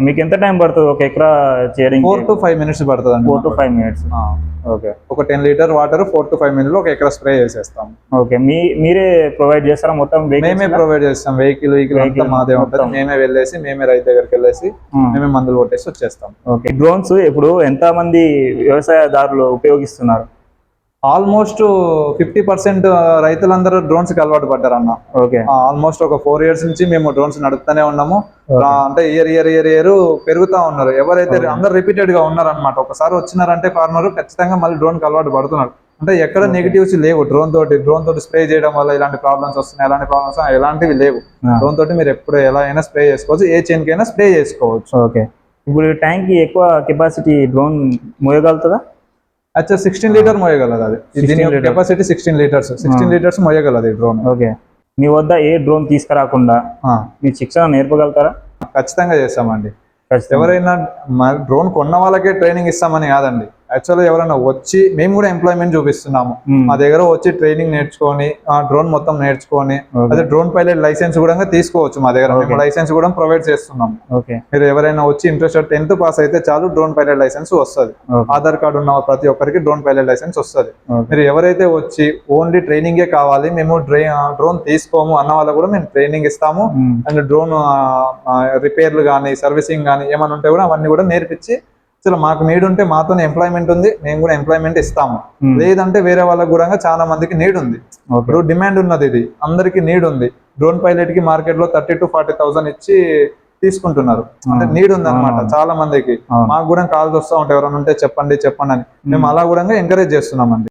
మీకు ఎంత టైం పడుతుంది ఒక ఎకరా చేయడానికి? 4 to 5 minutes పడుతుంది. 4 to 5 minutes. ఓకే. ఒక 10 లీటర్ వాటర్ 4 to 5 minutes లో ఒక ఎకరా స్ప్రే చేసేస్తాం. ఓకే. మీరే ప్రొవైడ్ చేస్తారా మొత్తం? మేమే ప్రొవైడ్ చేస్తాం. వెహికల్ అంతా మాదే ఉంటుంది. మేమే వెళ్ళేసి మేమే రైతు దగ్గరికి వెళ్ళేసి మేమే మందులు కొట్టేసి వచ్చేస్తాం. ఓకే. డ్రోన్స్ ఇప్పుడు ఎంత మంది వ్యవసాయదారులు ఉపయోగిస్తున్నారు? ఆల్మోస్ట్ 50% రైతులందరూ డ్రోన్స్ కి అలవాటు పడ్డారు అన్న. ఓకే. ఆల్మోస్ట్ ఒక 4 years నుంచి మేము డ్రోన్స్ నడుపుతూనే ఉన్నాము. అంటే ఇయర్ పెరుగుతా ఉన్నారు. ఎవరైతే అందరు రిపీటెడ్ గా ఉన్నారు అనమాట. ఒకసారి వచ్చినారంటే ఫార్మర్ ఖచ్చితంగా మళ్ళీ డ్రోన్ కి అలవాటు పడుతున్నారు. అంటే ఎక్కడ నెగిటివ్స్ లేవు. డ్రోన్ తోటి స్ప్రే చేయడం వల్ల ఇలాంటి ప్రాబ్లమ్స్ వస్తున్నాయి, ఎలాంటి ప్రాబ్లమ్స్ ఎలాంటివి లేవు. డ్రోన్ తోటి మీరు ఎప్పుడు ఎలా అయినా స్ప్రే చేసుకోవచ్చు, ఏ చైన్ కైనా స్ప్రే చేసుకోవచ్చు. ఓకే. ఇప్పుడు ట్యాంక్ కి ఎక్కువ కెపాసిటీ డ్రోన్ మోయగలుగుతుందా? అచ్చా 16 లీటర్ మోయగలదు. అది దీని కెపాసిటీ 16 లీటర్స్. 16 లీటర్స్ మోయగలదు ఈ డ్రోన్. ఓకే. మీ వద్ద ఏ డ్రోన్ తీసుకురాకుండా మీ శిక్షణ నేర్పగలుగుతారా? ఖచ్చితంగా చేస్తామండి. ఎవరైనా డ్రోన్ కొన్న వాళ్ళకే ట్రైనింగ్ ఇస్తామని కాదండి. యాక్చువల్గా ఎవరైనా వచ్చి మేము కూడా ఎంప్లాయ్మెంట్ చూపిస్తున్నాము. మా దగ్గర వచ్చి ట్రైనింగ్ నేర్చుకొని డ్రోన్ మొత్తం నేర్చుకొని అదే డ్రోన్ పైలట్ లైసెన్స్ కూడా తీసుకోవచ్చు. మా దగ్గర మేము లైసెన్స్ కూడా ప్రొవైడ్ చేస్తున్నాము. మీరు ఎవరైనా వచ్చి ఇంట్రెస్టెడ్ 10th పాస్ అయితే చాలు డ్రోన్ పైలట్ లైసెన్స్ వస్తుంది. ఆధార్ కార్డు ఉన్న ప్రతి ఒక్కరికి డ్రోన్ పైలట్ లైసెన్స్ వస్తుంది. మీరు ఎవరైతే వచ్చి ఓన్లీ ట్రైనింగే కావాలి మేము డ్రోన్ తీసుకోము అన్న వాళ్ళకు కూడా మేము ట్రైనింగ్ ఇస్తాము. అండ్ డ్రోన్ రిపేర్లు కానీ సర్వీసింగ్ కానీ ఏమైనా ఉంటే కూడా అవన్నీ కూడా నేర్పించి అసలు మాకు నీడ్ ఉంటే మాతోనే ఎంప్లాయ్మెంట్ ఉంది, మేము కూడా ఎంప్లాయ్మెంట్ ఇస్తాము. లేదంటే వేరే వాళ్ళకు కూడా చాలా మందికి నీడ్ ఉంది. ఇప్పుడు డిమాండ్ ఉన్నది, ఇది అందరికి నీడ్ ఉంది. డ్రోన్ పైలట్ కి మార్కెట్ లో 30,000 to 40,000 ఇచ్చి తీసుకుంటున్నారు. అంటే నీడ్ ఉంది అనమాట చాలా మందికి. మాకు కూడా కాల్స్ వస్తూ ఉంటాయి, ఎవరైనా ఉంటే చెప్పండి అని. మేము అలా కూడా ఎంకరేజ్ చేస్తున్నామండి.